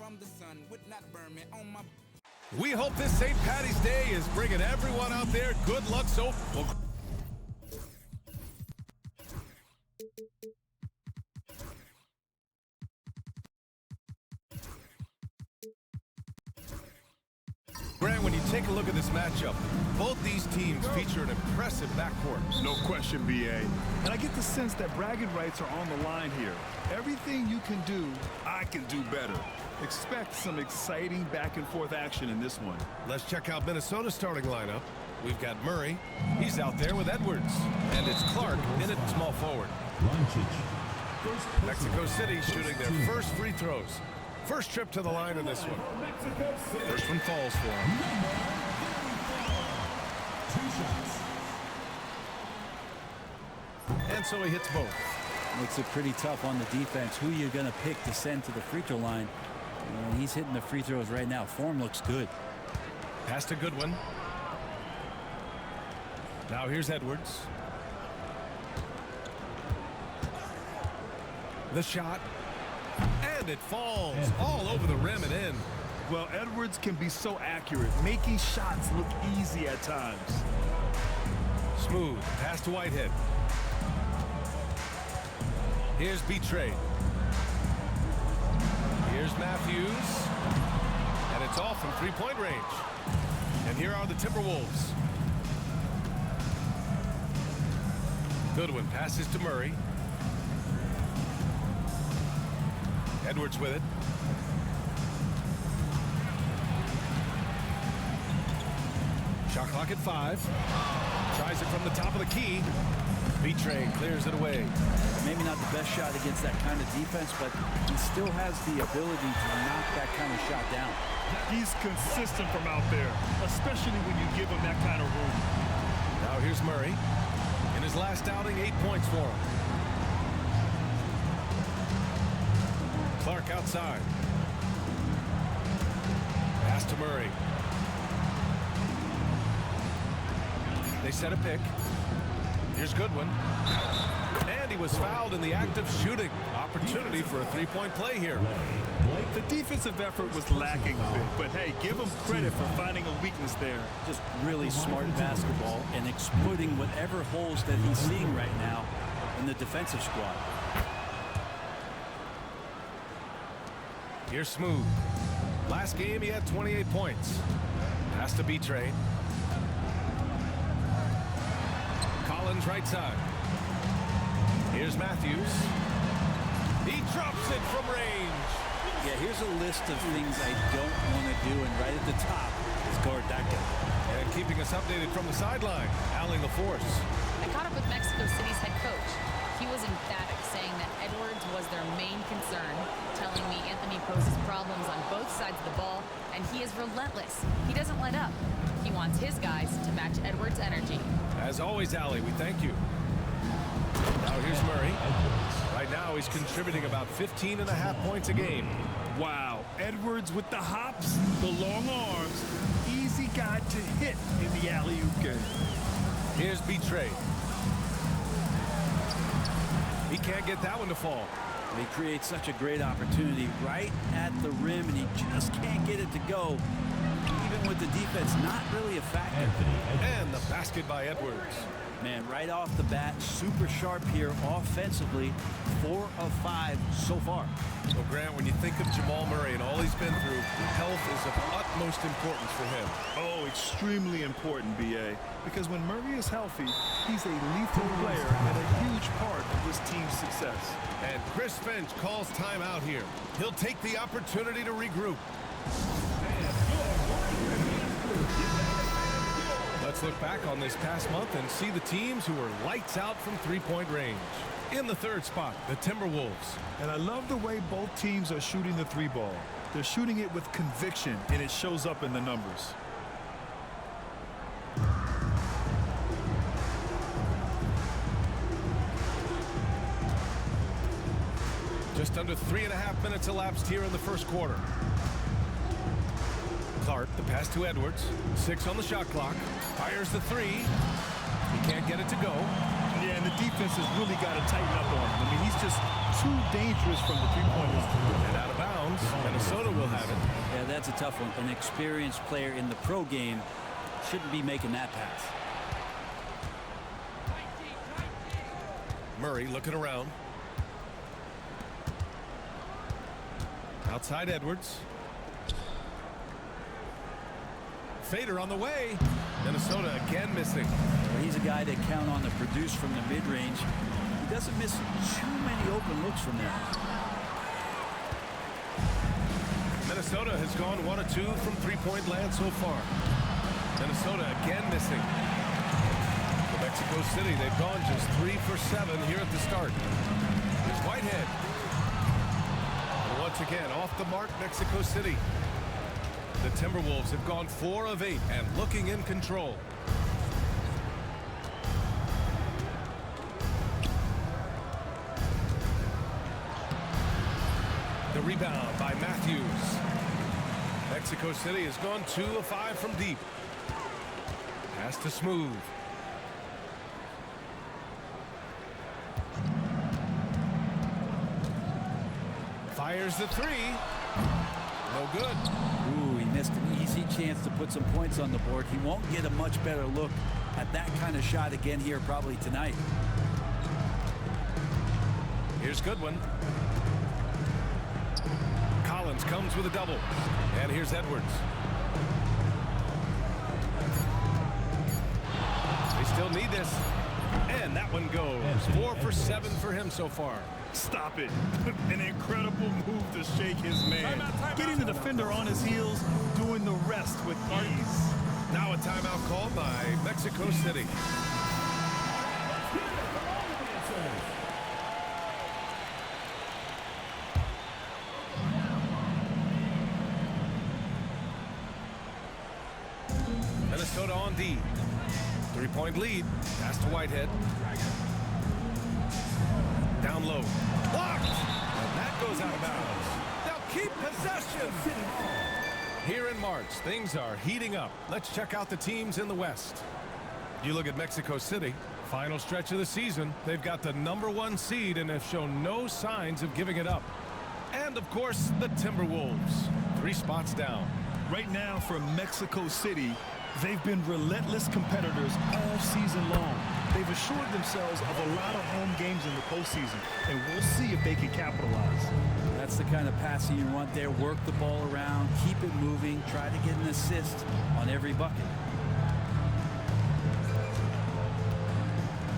from the sun would not burn me on my. We hope this St. Paddy's Day is bringing everyone out there good luck so far. Grant, when you take a look at this matchup, both these teams feature an impressive backcourt. No question, B.A. And I get the sense that bragging rights are on the line here. Everything you can do, I can do better. Expect some exciting back-and-forth action in this one. Let's check out Minnesota's starting lineup. We've got Murray. He's out there with Edwards. And it's Clark in at small forward. Mexico City shooting their first free throws. First trip to the line in this one. First one falls for him. And so he hits both. Makes it pretty tough on the defense. Who you're going to pick to send to the free throw line. And he's hitting the free throws right now. Form looks good. Pass to Goodwin. Now here's Edwards. The shot. And it falls all over the rim and in. Well, Edwards can be so accurate, making shots look easy at times. Smooth pass to Whitehead. Here's Betrayed. Here's Matthews. And it's off from three-point range. And here are the Timberwolves. Goodwin passes to Murray. Edwards with it. Shot clock at 5. Tries it from the top of the key. Betrayed clears it away. Maybe not the best shot against that kind of defense, but he still has the ability to knock that kind of shot down. He's consistent from out there, especially when you give him that kind of room. Now here's Murray. In his last outing, 8 points for him. Clark outside. Pass to Murray. They set a pick. Here's Goodwin. And he was fouled in the act of shooting. Opportunity for a three-point play here. The defensive effort was lacking a bit, but hey, give him credit for finding a weakness there. Just really smart basketball and exploiting whatever holes that he's seeing right now in the defensive squad. Here's Smooth. Last game, he had 28 points. Pass to Betrayed. Collins right side. Here's Matthews. He drops it from range. Yeah, here's a list of things I don't want to do, and right at the top is guard that guy. And keeping us updated from the sideline, Alling the force. I caught up with Mexico City's head coach. He was emphatic, saying that Edwards was their main concern, telling me Anthony poses problems on both sides of the ball, and he is relentless. He doesn't let up. He wants his guys to match Edwards' energy. As always, Allie, we thank you. Now here's Murray. Right now, he's contributing about 15.5 points a game. Wow, Edwards with the hops, the long arms, easy guy to hit in the alley-oop game. Here's Betrayed. He can't get that one to fall. He creates such a great opportunity right at the rim, and he just can't get it to go. Even with the defense not really a factor. And the basket by Edwards. Man, right off the bat, super sharp here offensively. 4 of 5 so far. Well, Grant, when you think of Jamal Murray and all he's been through, health is of utmost importance for him. Oh, extremely important, B.A. Because when Murray is healthy, he's a lethal player and a huge part of this team's success. And Chris Finch calls timeout here. He'll take the opportunity to regroup. Let's look back on this past month and see the teams who are lights out from three-point range. In the third spot, the Timberwolves. And I love the way both teams are shooting the three ball. They're shooting it with conviction, and it shows up in the numbers. Just under 3.5 minutes elapsed here in the first quarter. Clark, the pass to Edwards. 6 on the shot clock. Fires the 3. He can't get it to go. Yeah, and the defense has really got to tighten up on him. I mean, he's just too dangerous from the three-point line. And out of bounds, Minnesota will have that's a tough one. An experienced player in the pro game shouldn't be making that pass. Murray looking around. Outside Edwards. Fader on the way. Minnesota again missing. Well, he's a guy that count on to produce from the mid-range. He doesn't miss too many open looks from there. Minnesota has gone 1 of 2 from three-point land so far. Minnesota again missing. For Mexico City, they've gone just 3 for 7 here at the start. Here's Whitehead. And once again, off the mark, Mexico City. The Timberwolves have gone 4 of 8 and looking in control. The rebound by Matthews. Mexico City has gone 2 of 5 from deep. Pass to Smooth. Fires the 3. No good. Ooh, he missed an easy chance to put some points on the board. He won't get a much better look at that kind of shot again here probably tonight. Here's Goodwin. Collins comes with a double. And here's Edwards. They still need this. And that one goes. 4 for 7 for him so far. Stop it. An incredible move to shake his man. Getting the defender on his heels, doing the rest with ease. Now a timeout called by Mexico City. Minnesota on D. 3-point lead. Pass to Whitehead. Down low. Blocked! And that goes out of bounds. They'll keep possession. Here in March, things are heating up. Let's check out the teams in the West. You look at Mexico City. Final stretch of the season. They've got the #1 seed and have shown no signs of giving it up. And, of course, the Timberwolves. 3 spots down. Right now for Mexico City, they've been relentless competitors all season long. They've assured themselves of a lot of home games in the postseason, and we'll see if they can capitalize. That's the kind of passing you want there. Work the ball around, keep it moving, try to get an assist on every bucket.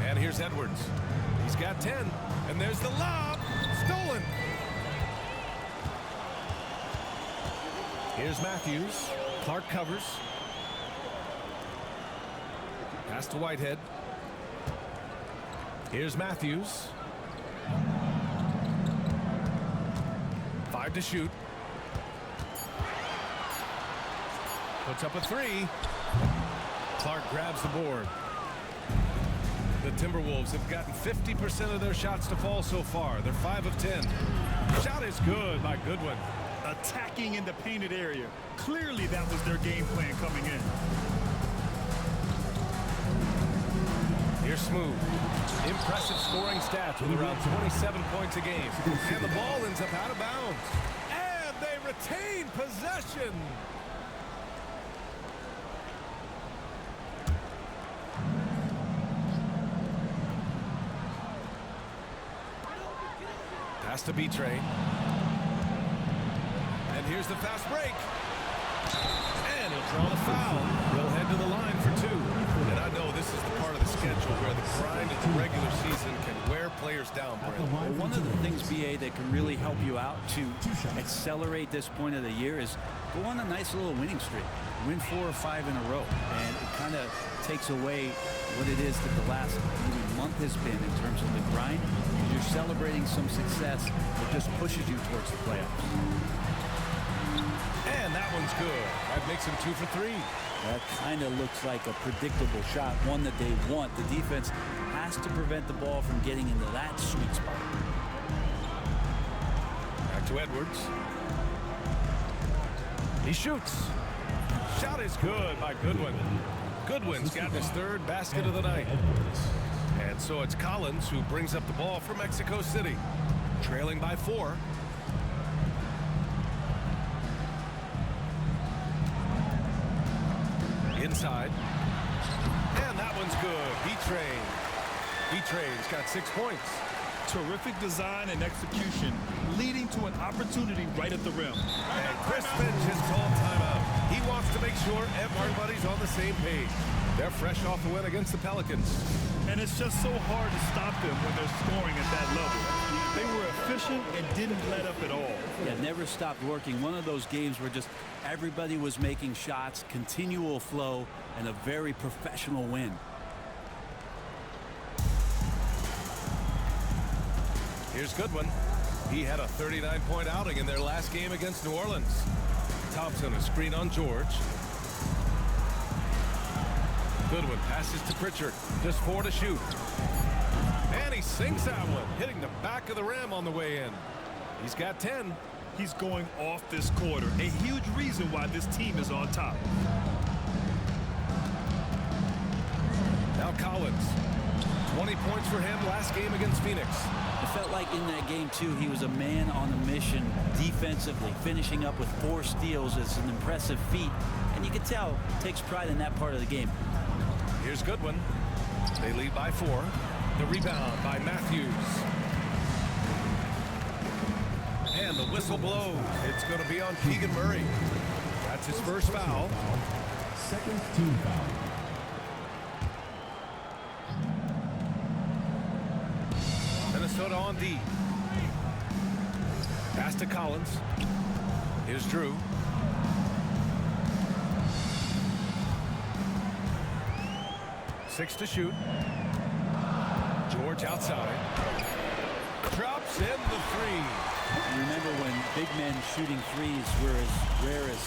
And here's Edwards. He's got 10. And there's the lob. Stolen. Here's Matthews. Clark covers. Pass to Whitehead. Here's Matthews. 5 to shoot. Puts up a 3. Clark grabs the board. The Timberwolves have gotten 50% of their shots to fall so far. They're 5 of 10. Shot is good by Goodwin. Attacking in the painted area. Clearly that was their game plan coming in. Here's Smooth. Impressive scoring stats with around 27 points a game. And the ball ends up out of bounds. And they retain possession. Pass to B-Train. And here's the fast break. And he'll draw the foul. He'll head to the line for 2. And I know this is the part of the schedule where the grind of the regular season can wear players down, Brent. Well, one of the things, BA, that can really help you out to accelerate this point of the year is go on a nice little winning streak. Win 4 or 5 in a row. And it kind of takes away what it is that the last maybe month has been in terms of the grind. You're celebrating some success that just pushes you towards the playoffs. And that one's good. That makes him 2 for 3. That kind of looks like a predictable shot, one that they want. The defense has to prevent the ball from getting into that sweet spot. Back to Edwards. He shoots. Shot is good by Goodwin. Goodwin's got his 3rd basket of the night. And so it's Collins who brings up the ball for Mexico City, trailing by 4. Inside. And that one's good. B-Train's got 6 points. Terrific design and execution, leading to an opportunity right at the rim. And Chris Finch has called timeout. He wants to make sure everybody's on the same page. They're fresh off the win against the Pelicans. And it's just so hard to stop them when they're scoring at that level. They were efficient and didn't let up at all. Yeah, never stopped working. One of those games where just everybody was making shots, continual flow, and a very professional win. Here's Goodwin. He had a 39-point outing in their last game against New Orleans. Thompson, a screen on George. Goodwin passes to Pritchard. Just 4 to shoot. And he sinks that one, hitting the back of the rim on the way in. He's got 10. He's going off this quarter. A huge reason why this team is on top. Now Collins. 20 points for him last game against Phoenix. It felt like in that game, too, he was a man on a mission defensively. Finishing up with 4 steals is an impressive feat. And you can tell, takes pride in that part of the game. Here's Goodwin. They lead by 4. The rebound by Matthews. And the whistle blows. It's going to be on Keegan Murray. That's his first foul. Second team foul. Minnesota on D. Pass to Collins. Here's Drew. Six to shoot. George outside. Drops in the 3. Remember when big men shooting threes were as rare as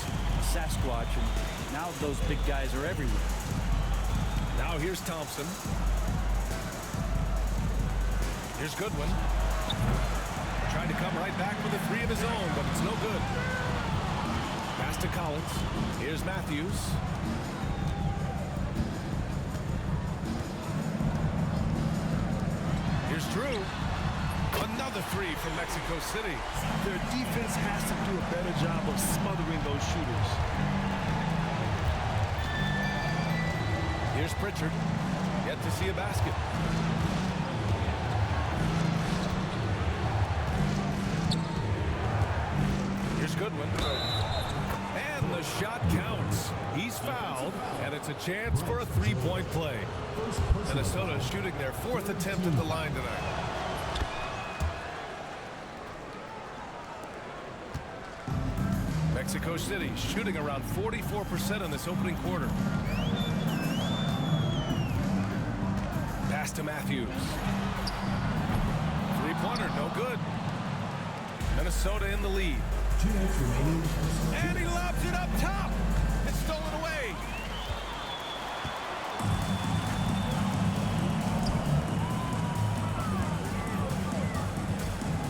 Sasquatch, and now those big guys are everywhere. Now here's Thompson. Here's Goodwin. Trying to come right back with a 3 of his own, but it's no good. Pass to Collins. Here's Matthews. Here's Drew. Another 3 from Mexico City. Their defense has to do a better job of smothering those shooters. Here's Pritchard. Yet to see a basket. Here's Goodwin. And the shot counts. He's fouled, and it's a chance for a 3-point play. Minnesota shooting their 4th attempt at the line tonight. Mexico City shooting around 44% in this opening quarter. Pass to Matthews. 3-pointer, no good. Minnesota in the lead. 2 minutes remaining. And he lobs it up top. It's stolen away.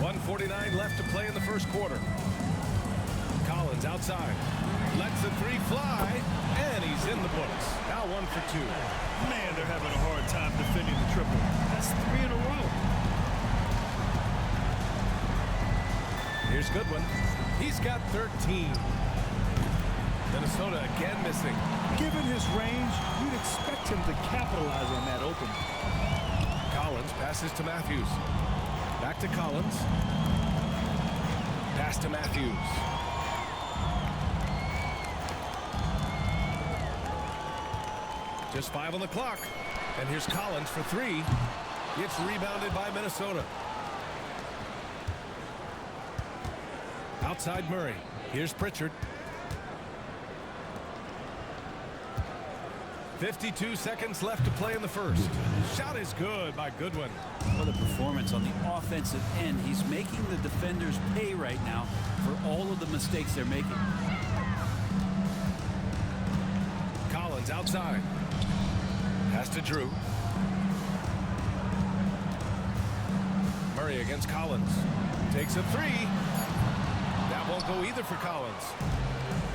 .149 left to play in the first quarter. Collins outside. Lets the 3 fly. And he's in the books. Now 1 for 2. Man, they're having a hard time defending the triple. That's 3 in a row. Here's Goodwin. He's got 13. Minnesota again missing. Given his range, you'd expect him to capitalize on that opening. Collins passes to Matthews. Back to Collins. Pass to Matthews. Just 5 on the clock. And here's Collins for 3. It's rebounded by Minnesota. Outside Murray. Here's Pritchard. 52 seconds left to play in the first. Shot is good by Goodwin. What a performance on the offensive end. He's making the defenders pay right now for all of the mistakes they're making. Collins outside. Pass to Drew. Murray against Collins. Takes a 3. That won't go either for Collins.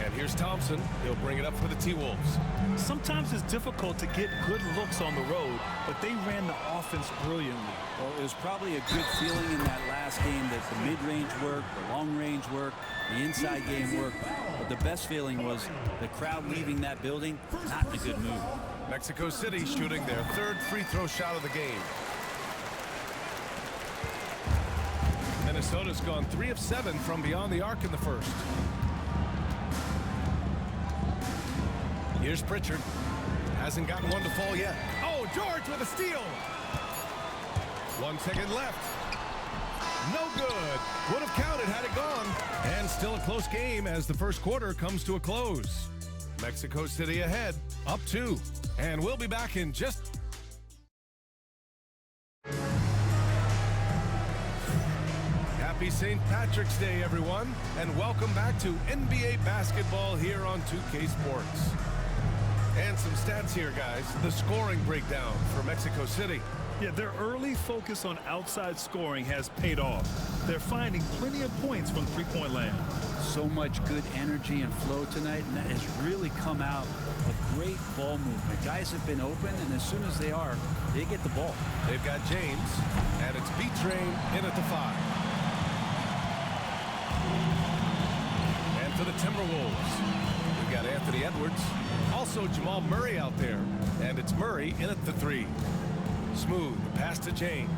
And here's Thompson. He'll bring it up for the T-Wolves. Sometimes it's difficult to get good looks on the road, but they ran the offense brilliantly. Well, it was probably a good feeling in that last game that the mid-range worked, the long-range worked, the inside game worked. But the best feeling was the crowd leaving that building not in a good mood. Mexico City shooting their third free throw shot of the game. Minnesota's gone 3 of 7 from beyond the arc in the first. Here's Pritchard. Hasn't gotten one to fall yet. Oh, George with a steal. 1 second left. No good. Would have counted had it gone. And still a close game as the first quarter comes to a close. Mexico City ahead, up 2. And we'll be back in just... Happy St. Patrick's Day, everyone, and welcome back to NBA basketball here on 2K Sports. And some stats here, guys. The scoring breakdown for Mexico City. Yeah, their early focus on outside scoring has paid off. They're finding plenty of points from three-point land. So much good energy and flow tonight, and that has really come out of great ball movement. Guys have been open, and as soon as they are, they get the ball. They've got James, and it's B-Train in at the 5. And for the Timberwolves, we've got Anthony Edwards. Also Jamal Murray out there, and it's Murray in at the 3. Smooth, the pass to James.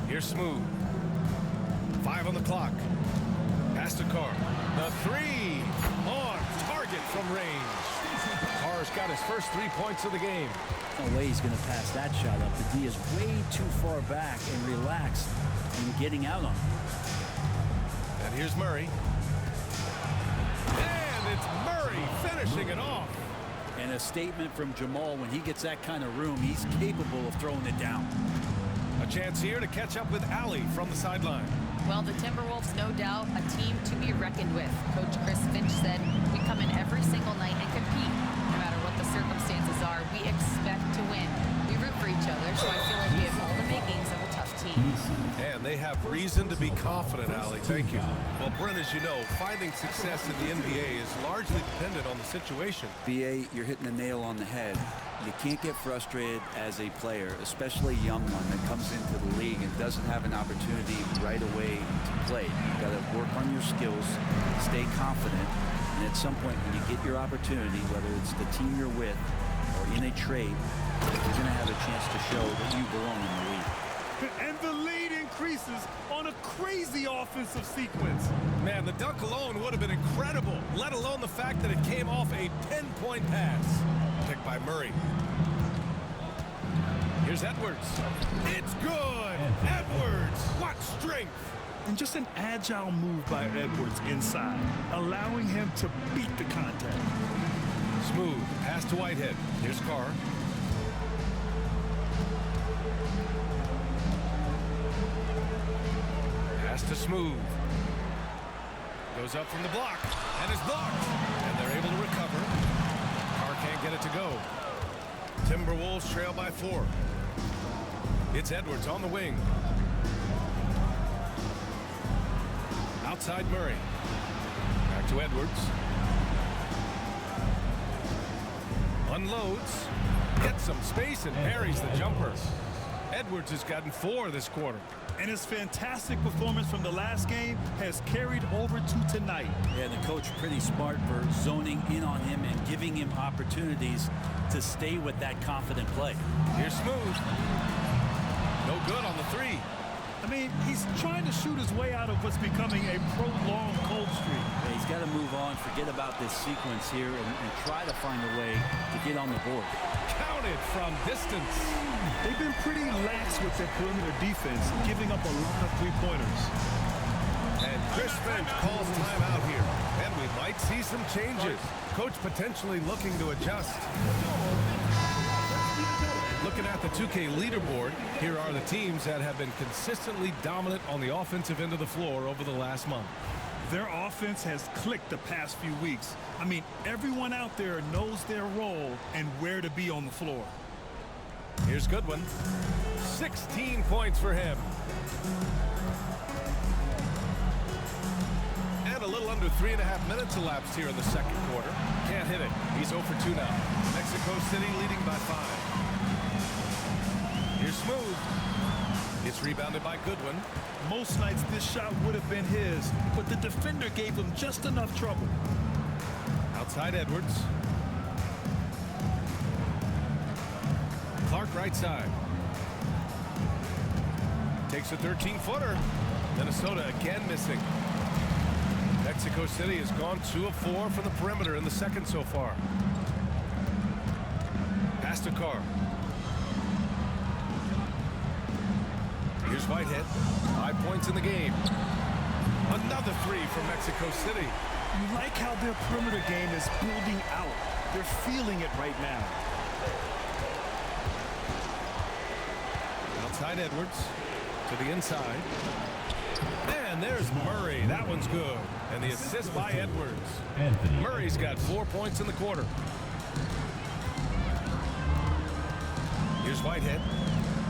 Here's Smooth. 5 on the clock. Pass to Carr. The 3 on target from range. Carr's got his first 3 points of the game. No way he's going to pass that shot up. The D is way too far back and relaxed in getting out on him. And here's Murray. And it's Murray finishing it off. And a statement from Jamal, when he gets that kind of room, he's capable of throwing it down. A chance here to catch up with Allie from the sideline. Well, the Timberwolves, no doubt, a team to be reckoned with. Coach Chris Finch said, we come in every single night and compete. No matter what the circumstances are, we expect to win. We root for each other, so I feel like we have all the makings of a tough team. And they have reason to be confident, Allie. Thank you. Well, Brent, as you know, finding success in the NBA is largely dependent on the situation. BA, you're hitting the nail on the head. You can't get frustrated as a player, especially a young one that comes into the league and doesn't have an opportunity right away to play. You got to work on your skills, stay confident, and at some point when you get your opportunity, whether it's the team you're with or in a trade, you're going to have a chance to show that you belong in the league. And the lead increases on a crazy offensive sequence. Man, the dunk alone would have been incredible, let alone the fact that it came off a 10-point pass. Picked by Murray. Here's Edwards. It's good. Edwards. What strength. And just an agile move by Edwards inside, allowing him to beat the contact. Smooth. Pass to Whitehead. Here's Carr. Pass to Smooth. Goes up from the block. And is blocked. And they're able to recover. Carr can't get it to go. Timberwolves trail by 4. It's Edwards on the wing. Outside Murray. Back to Edwards. Unloads. Gets some space and parries the jumper. Edwards has gotten 4 this quarter. And his fantastic performance from the last game has carried over to tonight. Yeah, the coach pretty smart for zoning in on him and giving him opportunities to stay with that confident play. Here's Smooth. No good on the 3. I mean, he's trying to shoot his way out of what's becoming a prolonged cold streak. Yeah, he's got to move on, forget about this sequence here, and try to find a way to get on the board. Counted from distance. They've been pretty lax with their perimeter defense, giving up a lot of three-pointers. And Chris Finch calls timeout here. And we might see some changes. Coach potentially looking to adjust. Looking at the 2K leaderboard, here are the teams that have been consistently dominant on the offensive end of the floor over the last month. Their offense has clicked the past few weeks. I mean, everyone out there knows their role and where to be on the floor. Here's Goodwin. 16 points for him. And a little under 3.5 minutes elapsed here in the second quarter. Can't hit it. He's 0 for 2 now. Mexico City leading by 5. Here's Smooth. It's rebounded by Goodwin. Most nights this shot would have been his, but the defender gave him just enough trouble. Outside Edwards. Clark right side. Takes a 13-footer. Minnesota again missing. Mexico City has gone 2 of 4 from the perimeter in the second so far. Pass to Carr. Here's Whitehead. 5 points in the game. Another 3 from Mexico City. You like how their perimeter game is building out. They're feeling it right now. Outside Edwards. To the inside. And there's Murray. That one's good. And the assist by Edwards. Murray's got 4 points in the quarter. Here's Whitehead.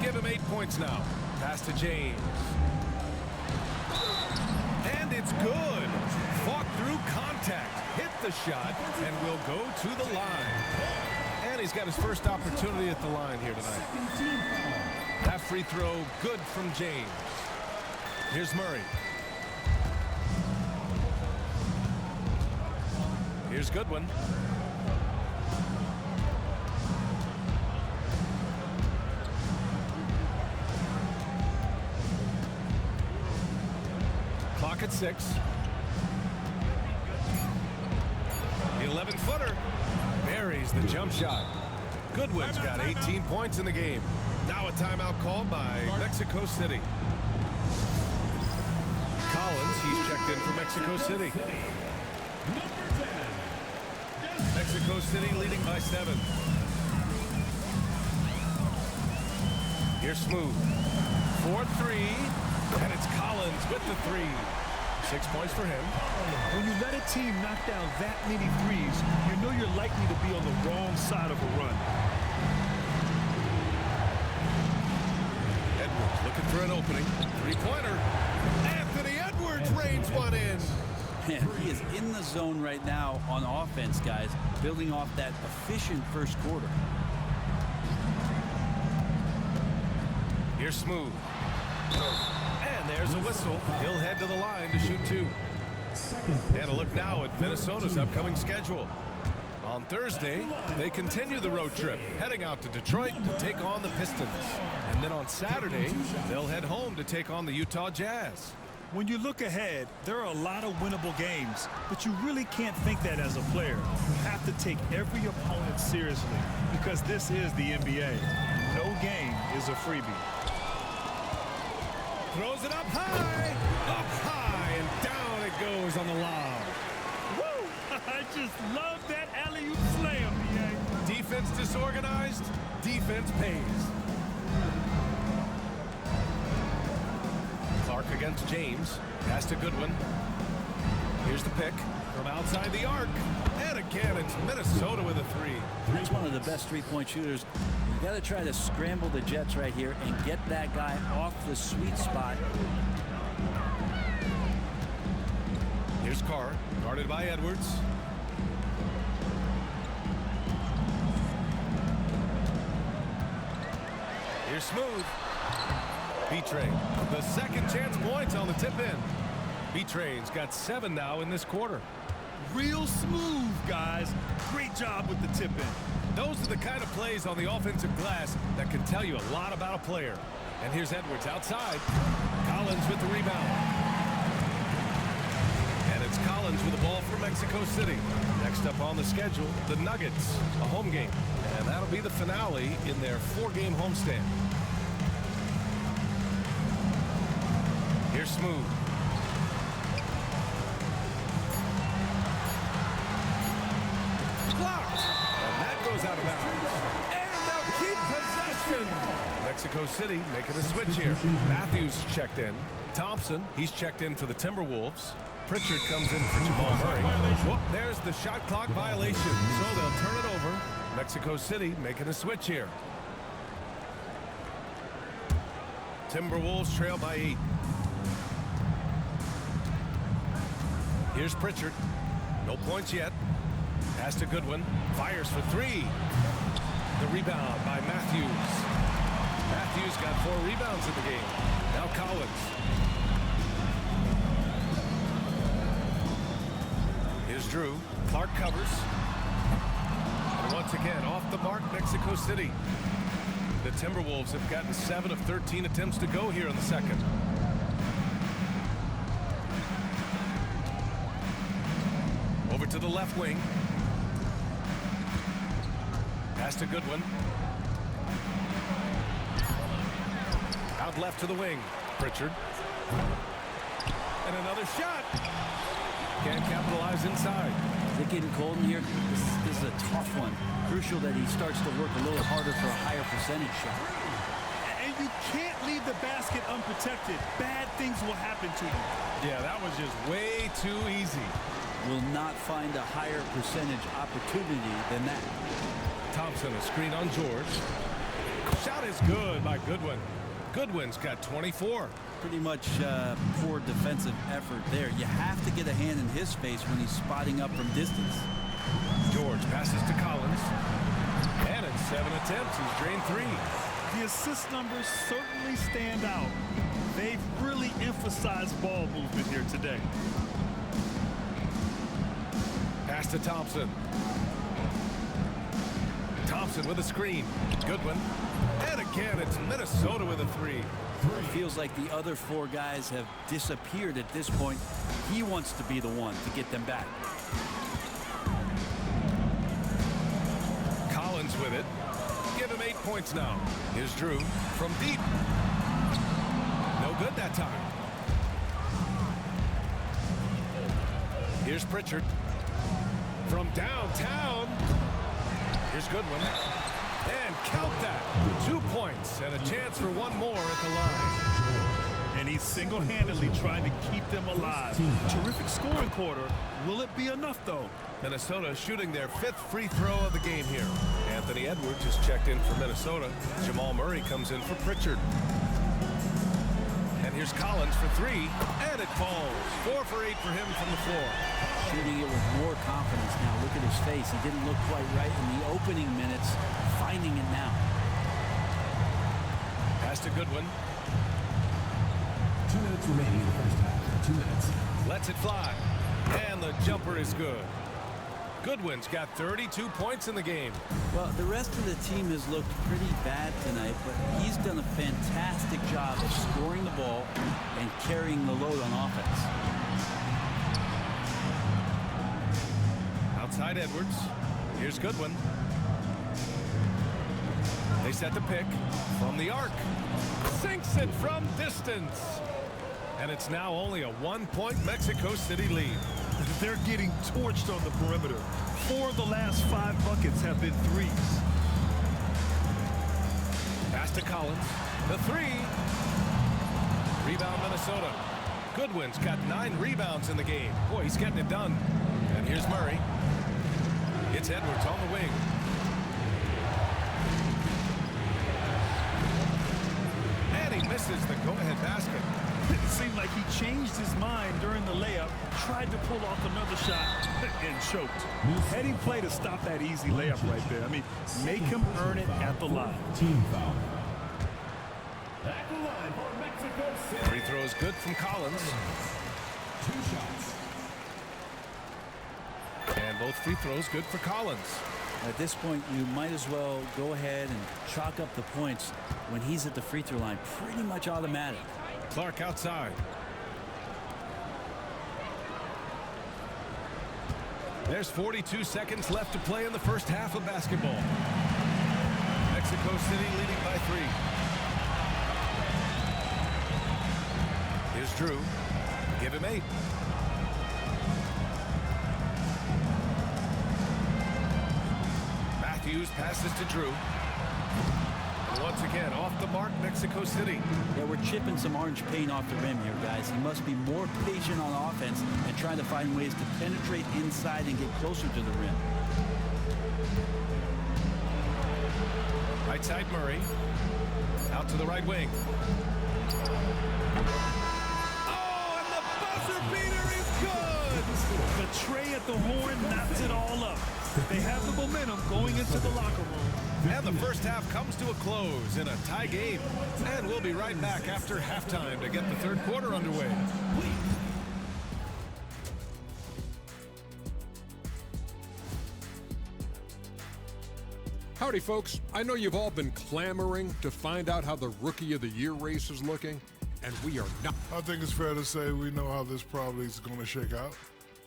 Give him 8 points now. Pass to James. And it's good. Fought through contact. Hit the shot. And will go to the line. And he's got his first opportunity at the line here tonight. That free throw good from James. Here's Murray. Here's Goodwin. Clock at 6. The 11-footer buries the jump shot. Goodwin's got 18 points in the game. Now a timeout called by Mexico City. Collins, he's checked in for Mexico City. Mexico City leading by 7. Here's Smooth. 4-3. And it's Collins with the 3. 6 points for him. When you let a team knock down that many threes, you know you're likely to be on the wrong side of a run. Edwards looking for an opening. 3-pointer. Anthony Edwards rains one in. Man, he is in the zone right now on offense, guys, building off that efficient first quarter. Here's Smooth. And there's a whistle. He'll head to the line to shoot 2. And a look now at Minnesota's upcoming schedule. On Thursday, they continue the road trip, heading out to Detroit to take on the Pistons. And then on Saturday, they'll head home to take on the Utah Jazz. When you look ahead, there are a lot of winnable games, but you really can't think that as a player. You have to take every opponent seriously because this is the NBA. No game is a freebie. Throws it up high, and down it goes on the lob. Woo! I just love that alley-oop slam, BA. Defense disorganized, defense pays. Clark against James. Pass to Goodwin. Here's the pick from outside the arc. And again, it's Minnesota with a 3. He's one of the best three-point shooters. You got to try to scramble the Jets right here and get that guy off the sweet spot. Here's Carr, guarded by Edwards. Here's Smooth. B-Train, the second chance points on the tip-in. B-Train's got 7 now in this quarter. Real smooth, guys. Great job with the tip-in. Those are the kind of plays on the offensive glass that can tell you a lot about a player. And here's Edwards outside. Collins with the rebound. And it's Collins with the ball for Mexico City. Next up on the schedule, the Nuggets, a home game. And that'll be the finale in their 4-game homestand. Here's Smooth. Blocked. And that goes out of bounds. And they'll keep possession. Mexico City making a switch here. Matthews checked in. Thompson, he's checked in for the Timberwolves. Pritchard comes in for Jamal Murray. Whoop, there's the shot clock violation. So they'll turn it over. Mexico City making a switch here. Timberwolves trail by 8. Here's Pritchard. No points yet. Pass to Goodwin. Fires for three. The rebound by Matthews. Matthews got 4 rebounds in the game. Now Collins. Here's Drew. Clark covers. And once again, off the mark, Mexico City. The Timberwolves have gotten 7 of 13 attempts to go here in the second. Over to the left wing. Pass to Goodwin. Out left to the wing. Pritchard. And another shot. Can't capitalize inside. They're getting cold in here. This is a tough one. Crucial that he starts to work a little harder for a higher percentage shot. And you can't leave the basket unprotected. Bad things will happen to you. Yeah, that was just way too easy. Will not find a higher percentage opportunity than that. Thompson, a screen on George. Shot is good by Goodwin. Goodwin's got 24. Pretty much poor defensive effort there. You have to get a hand in his face when he's spotting up from distance. George passes to Collins. And in 7 attempts, he's drained 3. The assist numbers certainly stand out. They've really emphasized ball movement here today. Pass to Thompson. Thompson with a screen. Goodwin. And again, it's Minnesota with a 3. It feels like the other 4 guys have disappeared at this point. He wants to be the one to get them back. Collins with it. Give him 8 points now. Here's Drew from deep. No good that time. Here's Pritchard from downtown. Here's Goodwin. And count that. 2 points and a chance for one more at the line. And he's single-handedly trying to keep them alive. Terrific scoring quarter. Will it be enough, though? Minnesota shooting their 5th free throw of the game here. Anthony Edwards has checked in for Minnesota. Jamal Murray comes in for Pritchard. And here's Collins for 3. And it falls. 4 for 8 for him from the floor. Shooting it with more confidence now. Look at his face. He didn't look quite right in the opening minutes. Finding it now. Pass to Goodwin. 2 minutes remaining in the first half. 2 minutes. Lets it fly. And the jumper is good. Goodwin's got 32 points in the game. Well, the rest of the team has looked pretty bad tonight, but he's done a fantastic job of scoring the ball and carrying the load on offense. Outside Edwards. Here's Goodwin. They set the pick from the arc. Sinks it from distance. And it's now only a 1-point Mexico City lead. They're getting torched on the perimeter. 4 of the last 5 buckets have been threes. Pass to Collins. The 3. Rebound Minnesota. Goodwin's got 9 rebounds in the game. Boy, he's getting it done. And here's Murray. It's Edwards on the wing. And he misses the go-ahead basket. It seemed like he changed his mind during the layup, tried to pull off another shot, and choked. Heading play to stop that easy layup right there. I mean, make him earn it at the line. Team foul. At the line for Mexico City. Free throw is good from Collins. 2 shots. And both free throws good for Collins. At this point, you might as well go ahead and chalk up the points when he's at the free throw line. Pretty much automatic. Clark outside. There's 42 seconds left to play in the first half of basketball. Mexico City leading by 3. Here's Drew. Give him 8. Matthews passes to Drew. And once again, off the mark, Mexico City. Yeah, we're chipping some orange paint off the rim here, guys. He must be more patient on offense and trying to find ways to penetrate inside and get closer to the rim. Right side Murray. Out to the right wing. Oh, and the buzzer beater is good! good. The tray at the horn knocks it all up. They have the momentum going into the locker room. And the first half comes to a close in a tie game. And we'll be right back after halftime to get the third quarter underway. Howdy, folks. I know you've all been clamoring to find out how the Rookie of the Year race is looking, and we are not. I think it's fair to say we know how this probably is going to shake out.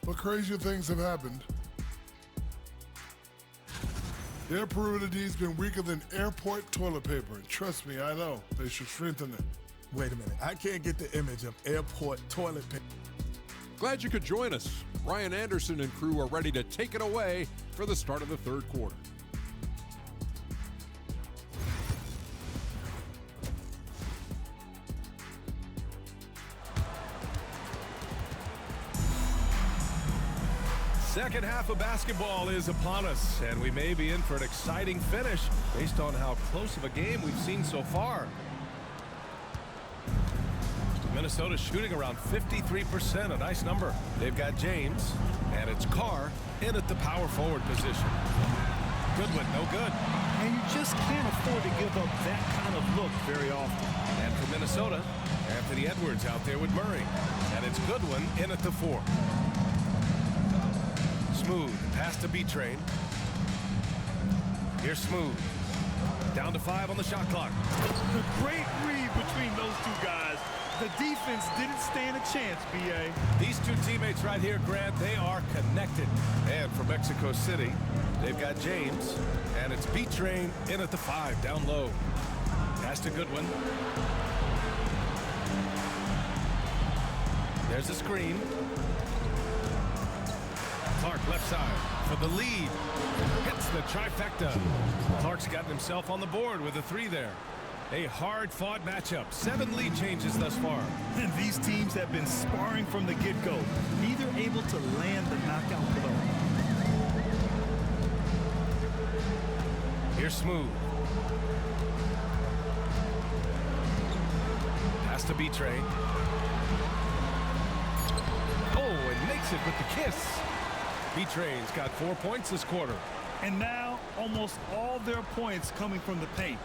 But crazier things have happened. Their perimeter D's been weaker than airport toilet paper. And trust me, I know. They should strengthen it. Wait a minute. I can't get the image of airport toilet paper. Glad you could join us. Ryan Anderson and crew are ready to take it away for the start of the third quarter. Second half of basketball is upon us, and we may be in for an exciting finish based on how close of a game we've seen so far. Minnesota shooting around 53%, a nice number. They've got James, and it's Carr in at the power forward position. Goodwin, no good. And you just can't afford to give up that kind of look very often. And for Minnesota, Anthony Edwards out there with Murray, and it's Goodwin in at the 4. Smooth, pass to B-Train. Here's Smooth. Down to 5 on the shot clock. A great read between those two guys. The defense didn't stand a chance, B.A. These two teammates right here, Grant, they are connected. And for Mexico City, they've got James, and it's B-Train in at the 5, down low. Pass to Goodwin. There's a screen. Clark left side for the lead. Hits the trifecta. Clark's gotten himself on the board with a 3 there. A hard-fought matchup. 7 lead changes thus far. And these teams have been sparring from the get-go, neither able to land the knockout blow. Here's Smooth. Pass to B-Train. Oh, and makes it with the kiss. B-Train's got 4 points this quarter. And now, almost all their points coming from the paint.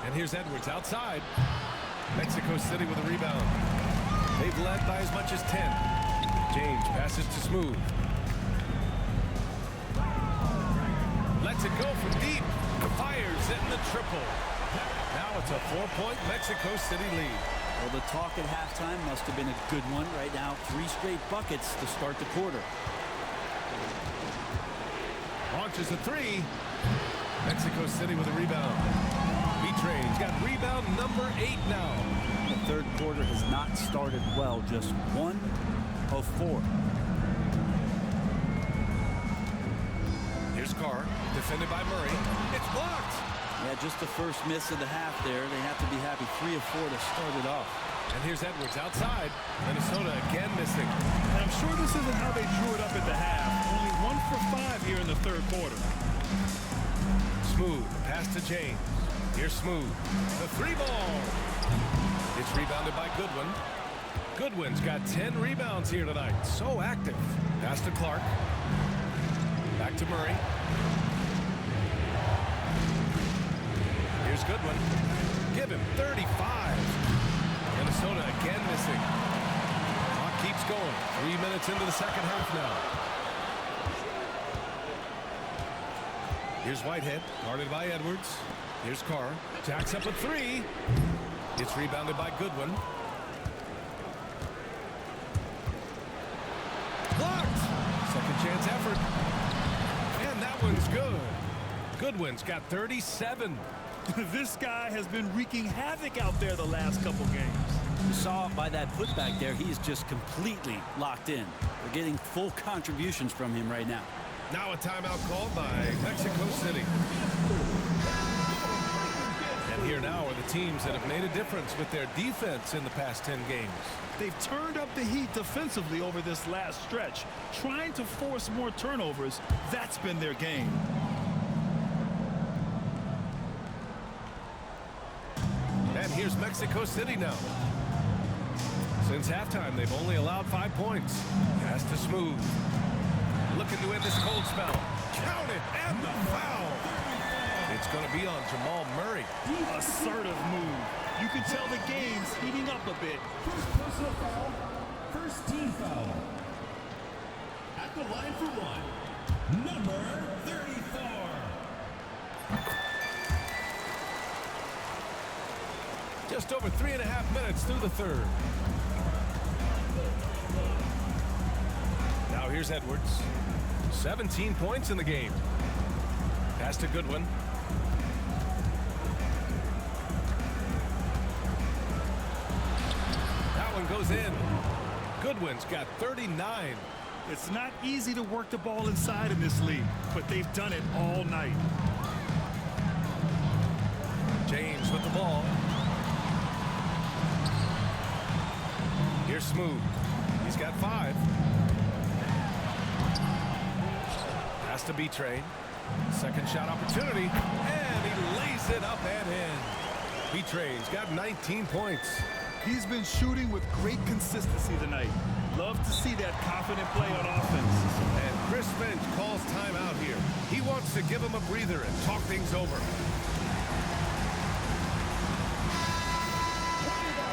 And here's Edwards outside. Mexico City with a rebound. They've led by as much as 10. James passes to Smooth. Lets it go from deep. Fires in the triple. Now it's a 4-point Mexico City lead. Well, the talk at halftime must have been a good one. Right now, 3 straight buckets to start the quarter. Launches a 3. Mexico City with a rebound. B-Train's got rebound number 8 now. The third quarter has not started well. Just 1 of 4. Here's Carr, defended by Murray. It's blocked. Yeah, just the first miss of the half there. They have to be happy. 3 of 4 to start it off. And here's Edwards outside. Minnesota again missing. And I'm sure this isn't how they drew it up at the half. Only 1 for 5 here in the third quarter. Smooth, pass to James. Here's Smooth. The 3 ball. It's rebounded by Goodwin. Goodwin's got 10 rebounds here tonight. So active. Pass to Clark. Back to Murray. Here's Goodwin. Give him 35. Minnesota again missing. Clock keeps going. 3 minutes into the second half now. Here's Whitehead, guarded by Edwards. Here's Carr. Jacks up a 3. It's rebounded by Goodwin. Blocked. Second chance effort. And that one's good. Goodwin's got 37. This guy has been wreaking havoc out there the last couple games. You saw by that putback there, he's just completely locked in. We're getting full contributions from him right now. Now a timeout called by Mexico City. And here now are the teams that have made a difference with their defense in the past 10 games. They've turned up the heat defensively over this last stretch, trying to force more turnovers. That's been their game. And here's Mexico City now. Since halftime, they've only allowed 5 points. Pass to Smooth. Looking to end this cold spell. Count it, and the foul. It's going to be on Jamal Murray. Assertive move. You can tell the game's heating up a bit. First personal foul. First team foul. At the line for one, number 34. Just over 3.5 minutes through the third. Now here's Edwards. 17 points in the game. Pass to Goodwin. That one goes in. Goodwin's got 39. It's not easy to work the ball inside in this league, but they've done it all night. James with the ball. Here's Smooth. He's got 5. Pass to B-Train. Second shot opportunity, and he lays it up and in. B-Train's got 19 points. He's been shooting with great consistency tonight. Love to see that confident play on offense. And Chris Finch calls timeout here. He wants to give him a breather and talk things over.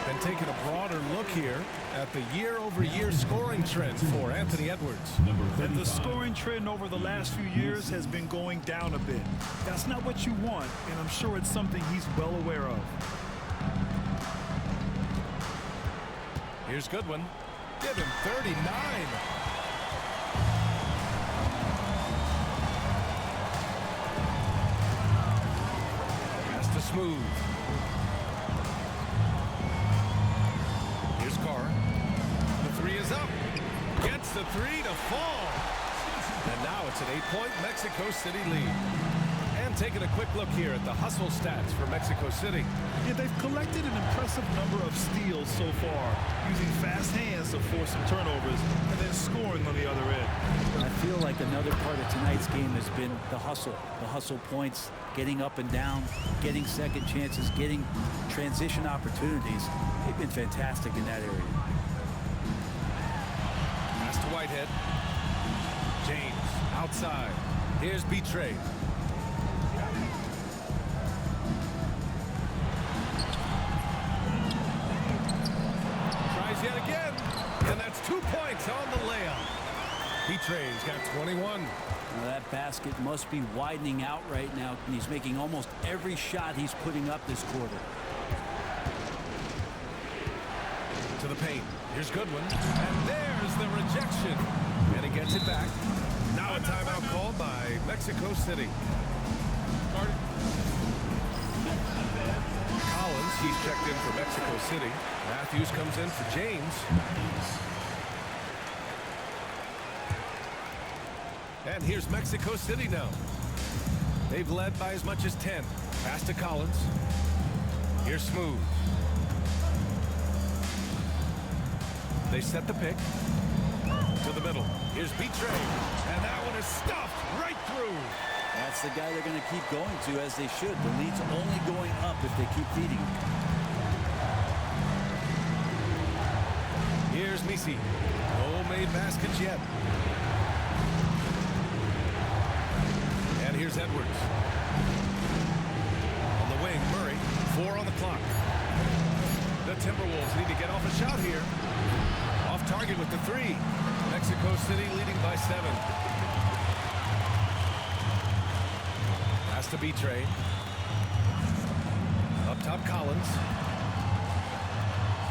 And taking a broader look here at the year-over-year scoring trend for Anthony Edwards. And the scoring trend over the last few years has been going down a bit. That's not what you want, and I'm sure it's something he's well aware of. Here's Goodwin. Give him 39. Pass to Smooth. Here's Carr. The 3 is up. Gets the 3 to fall. And now it's an 8-point Mexico City lead. And taking a quick look here at the hustle stats for Mexico City. Yeah, they've collected an impressive number of steals so far, using fast hands to force some turnovers and then scoring on the other end. I feel like another part of tonight's game has been the hustle points, getting up and down, getting second chances, getting transition opportunities. They've been fantastic in that area. Pass to Whitehead. James outside. Here's B-Train. Yet again, and that's 2 points on the layup. B-Train's got 21. Now that basket must be widening out right now, and he's making almost every shot he's putting up this quarter. To the paint. Here's Goodwin, and there's the rejection, and he gets it back. Now a timeout called by Mexico City. Collins, he's checked in for Mexico City. Matthews comes in for James. And here's Mexico City now. They've led by as much as 10. Pass to Collins. Here's Smooth. They set the pick. To the middle. Here's B-Train. And that one is stuffed right through. That's the guy they're going to keep going to, as they should. The lead's only going up if they keep feeding him. Here's Misi. No made baskets yet. And here's Edwards. On the wing, Murray. 4 on the clock. The Timberwolves need to get off a shot here. Off target with the 3. Mexico City leading by 7. To B-Train. Up top, Collins.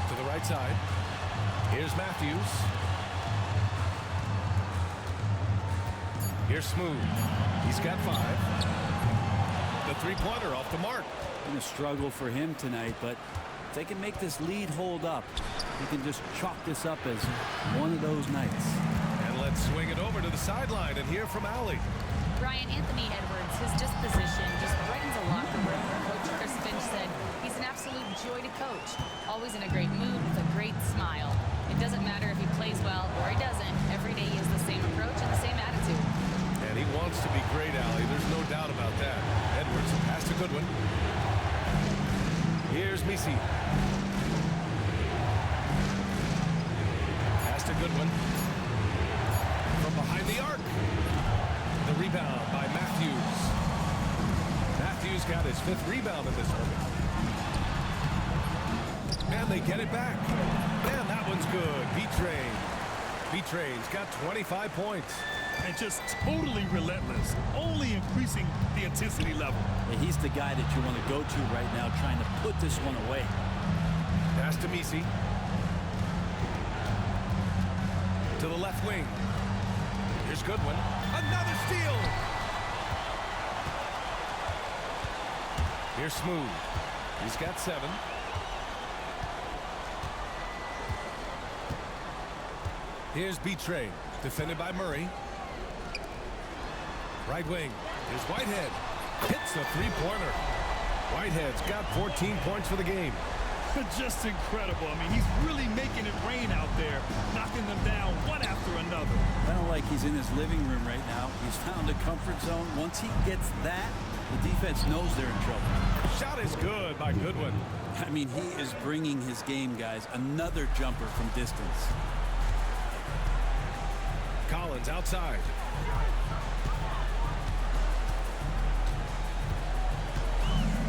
To the right side. Here's Matthews. Here's Smooth. He's got 5. The 3-pointer off the mark. Been a struggle for him tonight, but if they can make this lead hold up, he can just chalk this up as one of those nights. And let's swing it over to the sideline and hear from Allie. Brian, Anthony Edwards, his disposition just brightens a locker room. Coach Chris Finch said he's an absolute joy to coach. Always in a great mood with a great smile. It doesn't matter if he plays well or he doesn't. Every day he has the same approach and the same attitude. And he wants to be great, Allie. There's no doubt about that. Edwards, pass to Goodwin. Here's Misi. Goodwin. From behind the arc. The rebound by Matthews. Matthews got his 5th rebound in this one. And they get it back. And that one's good. B-Train's got 25 points. And just totally relentless, only increasing the intensity level. Yeah, he's the guy that you want to go to right now, trying to put this one away. Pass to Misi. To the left wing. Here's Goodwin. Another steal. Here's Smooth. He's got 7. Here's B-Train. Defended by Murray. Right wing. Here's Whitehead. Hits the 3-pointer. Whitehead's got 14 points for the game. Just incredible. I mean, he's really making it rain out there, knocking them down one after another. I don't like he's in his living room right now. He's found a comfort zone. Once he gets that, the defense knows they're in trouble. Shot is good by Goodwin. I mean, he is bringing his game, guys. Another jumper from distance. Collins outside.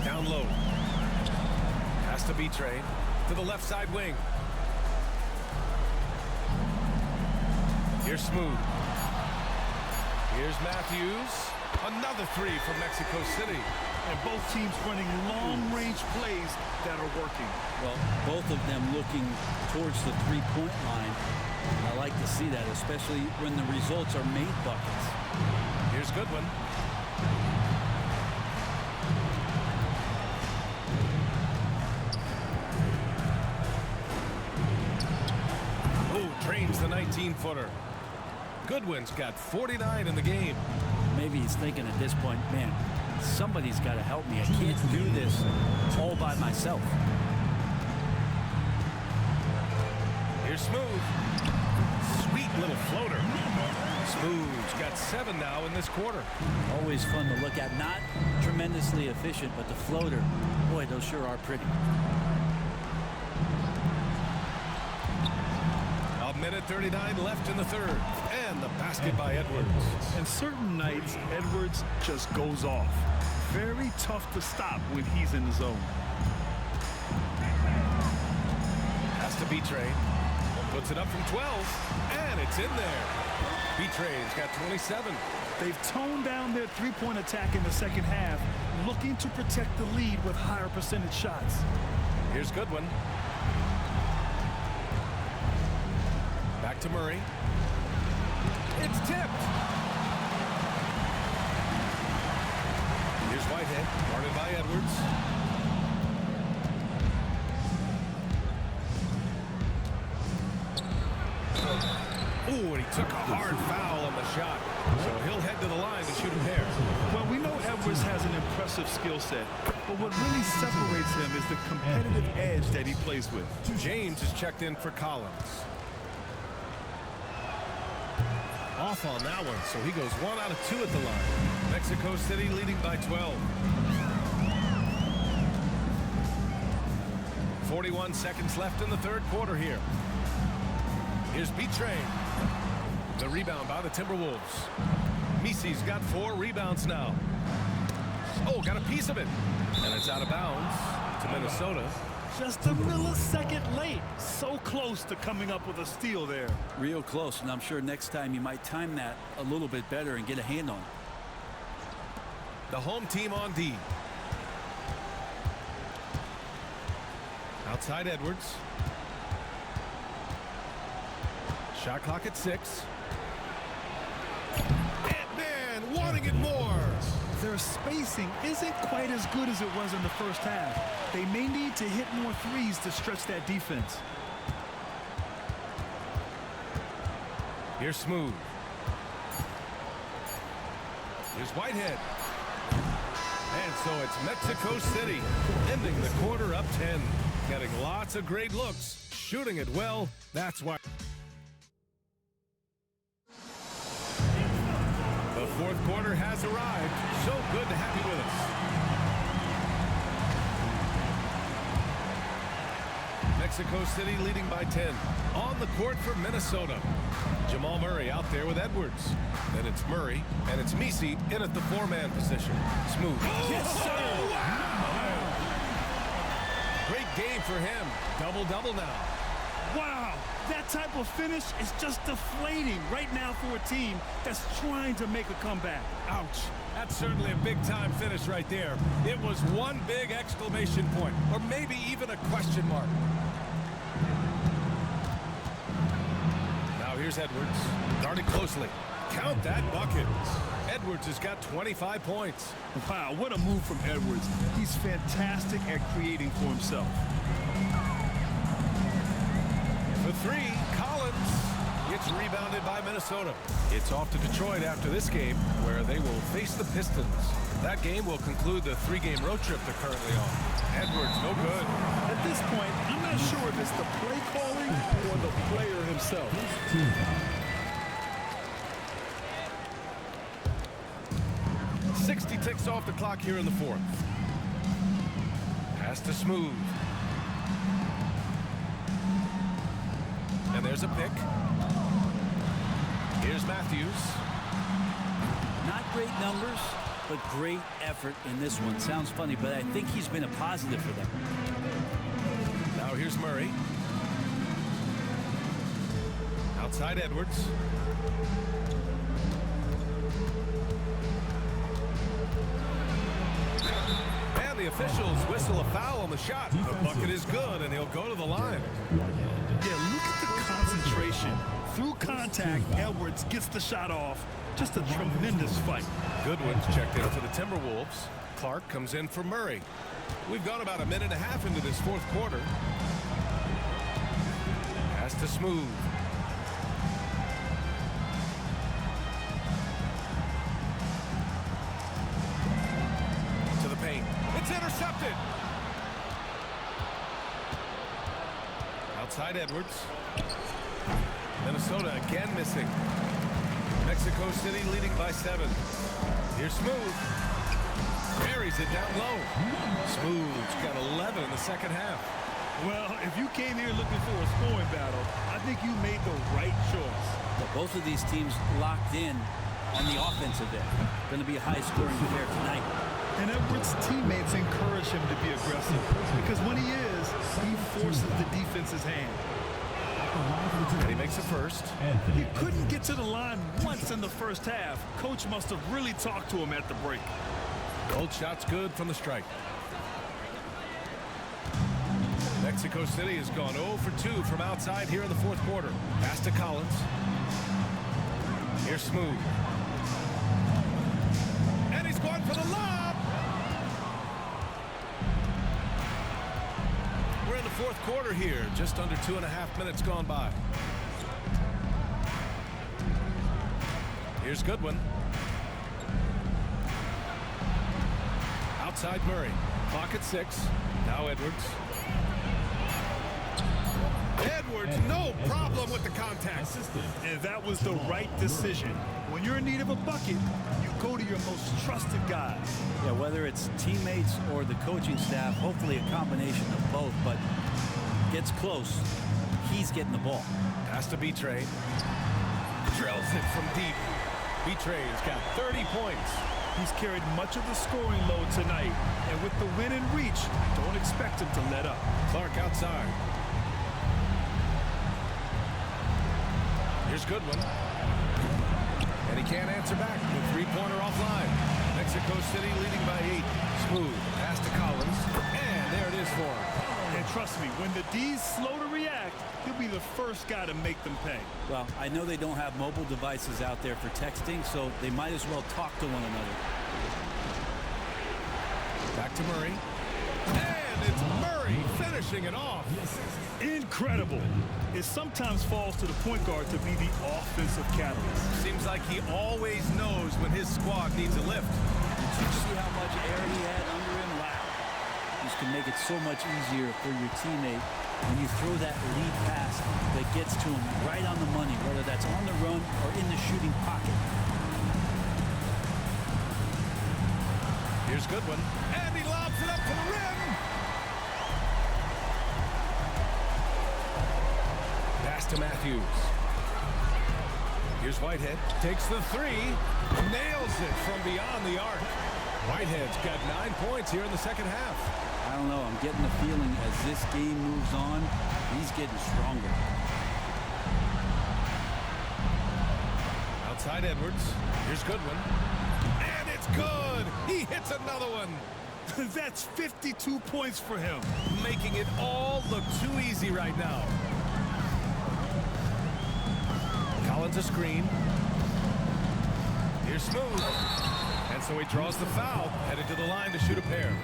Down low. Has to be Train to the left side wing. Here's Smooth. Here's Matthews. Another 3 from Mexico City. And both teams running long-range plays that are working. Well, both of them looking towards the 3-point line. I like to see that, especially when the results are made buckets. Here's Goodwin. Trains the 19-footer. Goodwin's got 49 in the game. Maybe he's thinking at this point, man, somebody's got to help me. I can't do this all by myself. Here's Smooth. Sweet little floater. Smooth's got 7 now in this quarter. Always fun to look at. Not tremendously efficient, but the floater, boy, those sure are pretty. Minute 39 left in the 3rd. And the basket by Edwards. And certain nights, Edwards just goes off. Very tough to stop when he's in the zone. Has to B-Train. Puts it up from 12. And it's in there. B-Train's got 27. They've toned down their 3-point attack in the second half, looking to protect the lead with higher percentage shots. Here's Goodwin. Back to Murray. It's tipped. Here's Whitehead, guarded by Edwards. Ooh, and he took a hard foul on the shot. So he'll head to the line to shoot a pair. Well, we know Edwards has an impressive skill set, but what really separates him is the competitive edge that he plays with. James is checked in for Collins. Off on that one, so he goes 1 out of 2 at the line. Mexico City leading by 12. 41 seconds left in the 3rd quarter here. Here's B-Train. The rebound by the Timberwolves. Misi's got 4 rebounds now. Oh, got a piece of it. And it's out of bounds to Minnesota. Just a millisecond late. So close to coming up with a steal there. Real close, and I'm sure next time you might time that a little bit better and get a hand on it. The home team on D. Outside Edwards. Shot clock at 6. And wanting it more. Their spacing isn't quite as good as it was in the first half. They may need to hit more threes to stretch that defense. Here's Smooth. Here's Whitehead. And so it's Mexico City ending the quarter up 10. Getting lots of great looks. Shooting it well. That's why. The 4th quarter has arrived. So good to have you with us. Mexico City leading by 10. On the court for Minnesota. Jamal Murray out there with Edwards. Then it's Murray, and it's Messi in at the four-man position. Smooth. Yes, sir. Great game for him. Double-double now. Wow, that type of finish is just deflating right now for a team that's trying to make a comeback. Ouch. That's certainly a big-time finish right there. It was one big exclamation point, or maybe even a question mark. Now here's Edwards. Guarded closely. Count that bucket. Edwards has got 25 points. Wow, what a move from Edwards. He's fantastic at creating for himself. For three, Collins gets rebounded by Minnesota. It's off to Detroit after this game, where they will face the Pistons. That game will conclude the three-game road trip they're currently on. Edwards, no good. At this point, I'm not sure if it's the play calling or the player himself. 60 ticks off the clock here in the fourth. Pass to Smooth. And there's a pick. Here's Matthews. Not great numbers, but great effort in this one. Sounds funny, but I think he's been a positive for them. Now here's Murray. Outside Edwards. And the officials whistle a foul on the shot. The bucket is good, and he'll go to the line. Yeah, look at the concentration. Through contact, Edwards gets the shot off. Just a tremendous fight. Goodwin's checked in for the Timberwolves. Clark comes in for Murray. We've gone about a minute and a half into this fourth quarter. Pass to Smooth. To the paint. It's intercepted. Outside Edwards. Minnesota again missing. Mexico City leading by 7. Here's Smooth. Buries it down low. Smooth's got 11 in the second half. Well, if you came here looking for a scoring battle, I think you made the right choice. But both of these teams locked in on the offensive end. Going to be a high-scoring affair tonight. And Edwards' teammates encourage him to be aggressive because when he is, he forces the defense's hand. And he makes a first. He couldn't get to the line once in the first half. Coach must have really talked to him at the break. Gold shot's good from the strike. Mexico City has gone 0 for 2 from outside here in the fourth quarter. Pass to Collins. Here's Smooth. And he's going for the lob. We're in the fourth quarter here. Just under 2.5 minutes gone by. Here's Goodwin. Outside Murray. Clock at 6. Now Edwards. Edwards, no problem with the contact. And that was the right decision. When you're in need of a bucket, you go to your most trusted guy. Yeah, whether it's teammates or the coaching staff, hopefully a combination of both, but gets close, he's getting the ball. Pass to B-Train. Drills it from deep. B-Train's got 30 points. He's carried much of the scoring load tonight, and with the win and reach, don't expect him to let up. Clark outside. Here's Goodwin. And he can't answer back. The three-pointer offline. Mexico City leading by 8. Smooth. Pass to Collins. And there it is for him. And trust me, when the D's slow to react, he'll be the first guy to make them pay. Well, I know they don't have mobile devices out there for texting, so they might as well talk to one another. Back to Murray. And it's Murray finishing it off. Incredible. It sometimes falls to the point guard to be the offensive catalyst. Seems like he always knows when his squad needs a lift. Did you see how much air he had under him? Wow. This can make it so much easier for your teammate when you throw that lead pass that gets to him right on the money, whether that's on the run or in the shooting pocket. Here's Goodwin. And he lobs it up to the rim. Pass to Matthews. Here's Whitehead. Takes the three. Nails it from beyond the arc. Whitehead's got 9 points here in the second half. I don't know. I'm getting the feeling as this game moves on, he's getting stronger. Outside Edwards. Here's Goodwin. And it's good. He hits another one. That's 52 points for him. Making it all look too easy right now. Collins a screen. Here's Smooth. And so he draws the foul, headed to the line to shoot a pair.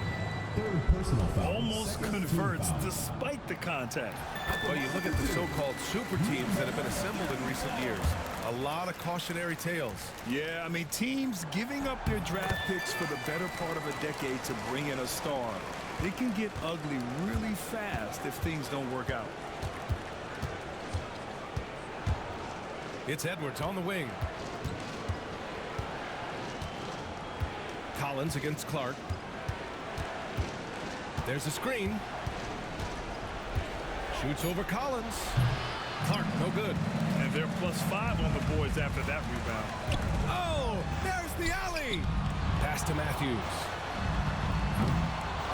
Third personal foul. Almost converts despite the contact. Well, you look at the so-called super teams that have been assembled in recent years. A lot of cautionary tales. Yeah, I mean, teams giving up their draft picks for the better part of a decade to bring in a star. It can get ugly really fast if things don't work out. It's Edwards on the wing. Collins against Clark. There's a screen. Shoots over Collins. Clark, no good. And they're +5 on the boards after that rebound. Oh, there's the alley. Pass to Matthews.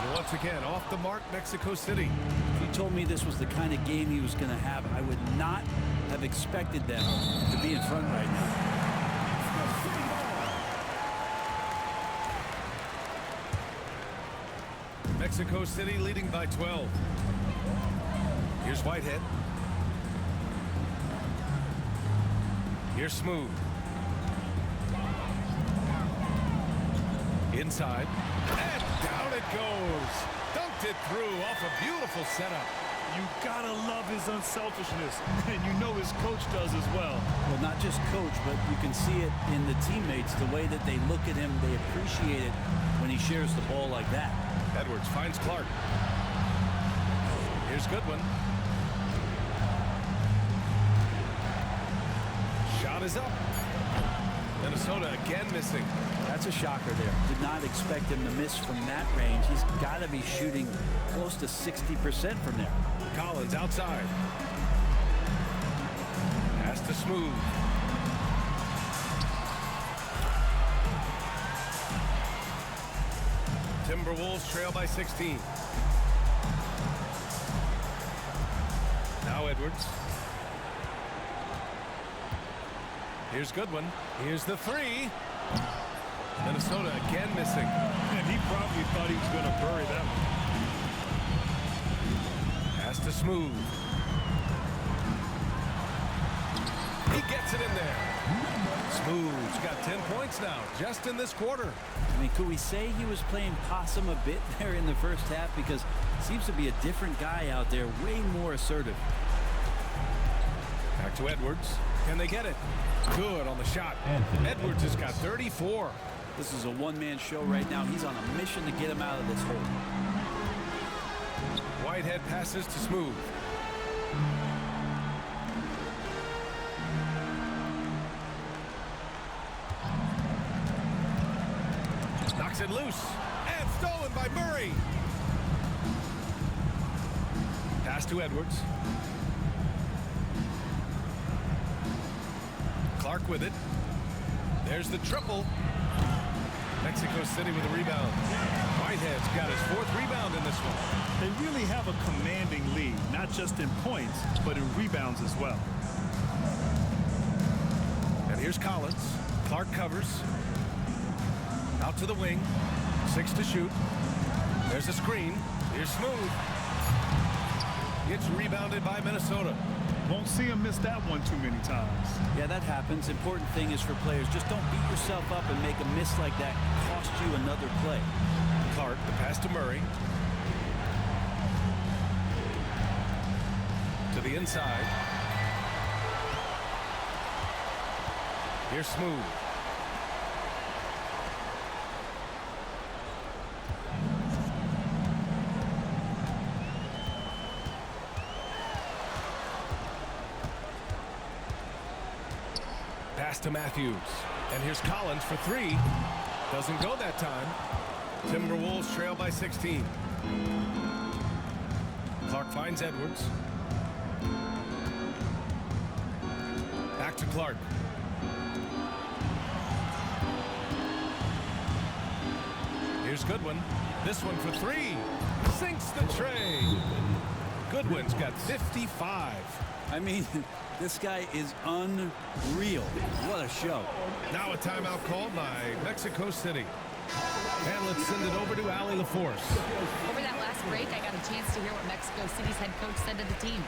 And once again, off the mark, Mexico City. If you told me this was the kind of game he was going to have, I would not have expected them to be in front right now. Mexico City leading by 12. Here's Whitehead. Here's Smooth. Inside. And down it goes. Dunked it through off a beautiful setup. You gotta love his unselfishness, and you know his coach does as well. Well, not just coach, but you can see it in the teammates, the way that they look at him. They appreciate it when he shares the ball like that. Edwards finds Clark. Here's Goodwin. Shot is up. Minnesota again missing. That's a shocker there. Did not expect him to miss from that range. He's got to be shooting close to 60% from there. Collins outside. Pass to Smooth. Timberwolves trail by 16. Now Edwards. Here's Goodwin. Here's the three. Minnesota again missing. And he probably thought he was going to bury that one. Pass to Smooth. He gets it in there. Smooth's got 10 points now, just in this quarter. I mean, could we say he was playing possum a bit there in the first half? Because seems to be a different guy out there, way more assertive. Back to Edwards. Can they get it? Good on the shot. Edwards has got 34. This is a one-man show right now. He's on a mission to get him out of this hole. Whitehead passes to Smooth. Knocks it loose. And stolen by Murray. Pass to Edwards. Clark with it. There's the triple. Mexico City with a rebound. Whitehead's got his 4th rebound in this one. They really have a commanding lead, not just in points, but in rebounds as well. And here's Collins. Clark covers. Out to the wing. 6 to shoot. There's a screen. Here's Smooth. It's rebounded by Minnesota. Won't see him miss that one too many times. Yeah, that happens. Important thing is for players, just don't beat yourself up and make a miss like that cost you another play. Clark, the pass to Murray. To the inside. Here's Smooth. Pass to Matthews. And here's Collins for 3. Doesn't go that time. Timberwolves trail by 16. Clark finds Edwards. Clark. Here's Goodwin. This one for three. Sinks the tray. Goodwin's got 55. I mean, this guy is unreal. What a show. Now a timeout called by Mexico City. And let's send it over to Allie LaForce. Over that last break, I got a chance to hear what Mexico City's head coach said to the team.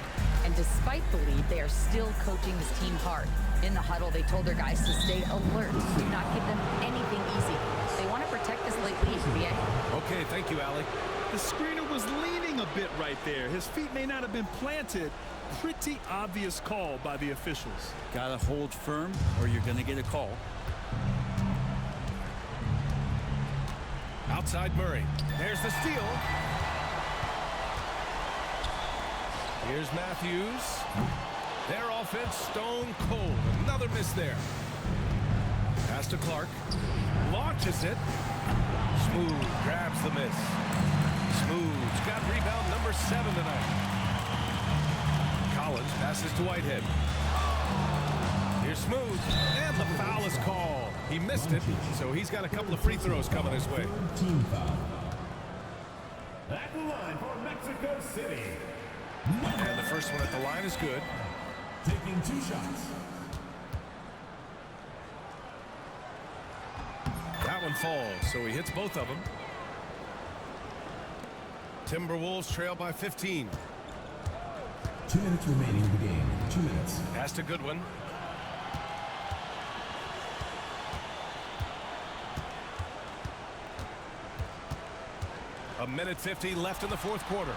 And despite the lead, they are still coaching this team hard. In the huddle, they told their guys to stay alert. Do not give them anything easy. They want to protect this late lead, BA. Okay, thank you, Allie. The screener was leaning a bit right there. His feet may not have been planted. Pretty obvious call by the officials. Gotta hold firm or you're gonna get a call. Outside Murray. There's the steal. Here's Matthews. Their offense stone cold. Another miss there. Pass to Clark. Launches it. Smooth grabs the miss. Smooth's got rebound number 7 tonight. Collins passes to Whitehead. Here's Smooth. And the foul is called. He missed it, so he's got a couple of free throws coming his way. Team foul. At the line for Mexico City. And the first one at the line is good. Taking 2 shots. That one falls, so he hits both of them. Timberwolves trail by 15. 2 minutes remaining in the game. 2 minutes. Pass to Goodwin. A minute 50 left in the fourth quarter.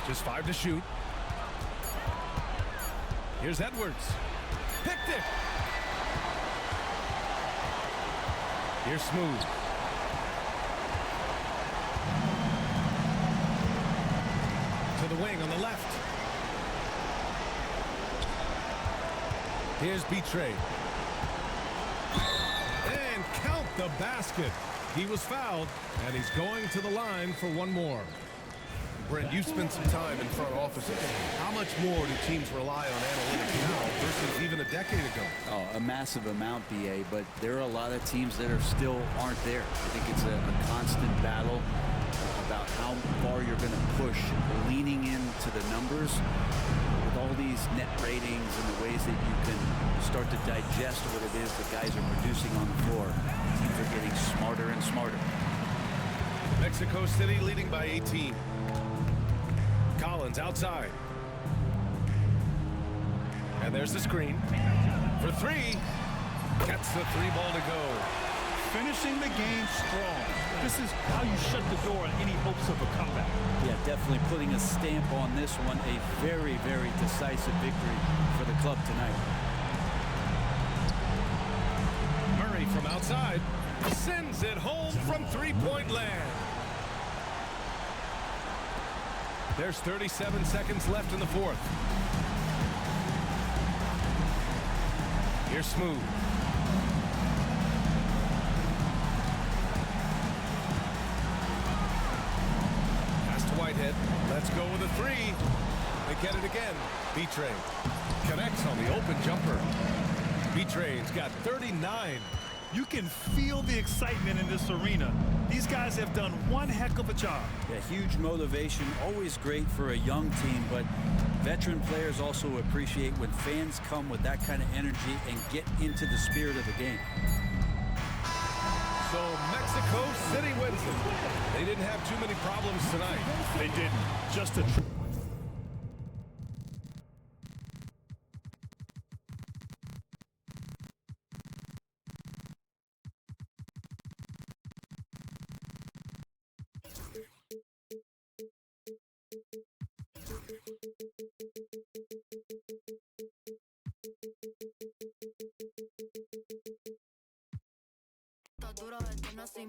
Just 5 to shoot. Here's Edwards. Picked it. Here's Smooth. To the wing on the left. Here's Betray. And count the basket. He was fouled, and he's going to the line for one more. Brent, you spent some time in front office. How much more do teams rely on analytics now versus even a decade ago? Oh, a massive amount, BA, but there are a lot of teams that are still aren't there. I think it's a constant battle about how far you're going to push, leaning into the numbers with all these net ratings and the ways that you can start to digest what it is that guys are producing on the floor. Teams are getting smarter and smarter. Mexico City leading by 18. Collins outside. And there's the screen. For three. Gets the 3-ball to go. Finishing the game strong. This is how you shut the door on any hopes of a comeback. Yeah, definitely putting a stamp on this one. A very, very decisive victory for the club tonight. Murray from outside. Sends it home from three-point land. There's 37 seconds left in the fourth. Here's Smooth. Pass to Whitehead. Let's go with a three. They get it again. Betray connects on the open jumper. Betray's got 39. You can feel the excitement in this arena. These guys have done one heck of a job. Yeah, huge motivation, always great for a young team, but veteran players also appreciate when fans come with that kind of energy and get into the spirit of the game. So Mexico City wins it. They didn't have too many problems tonight. They didn't. Just a... duro desde el nacimiento.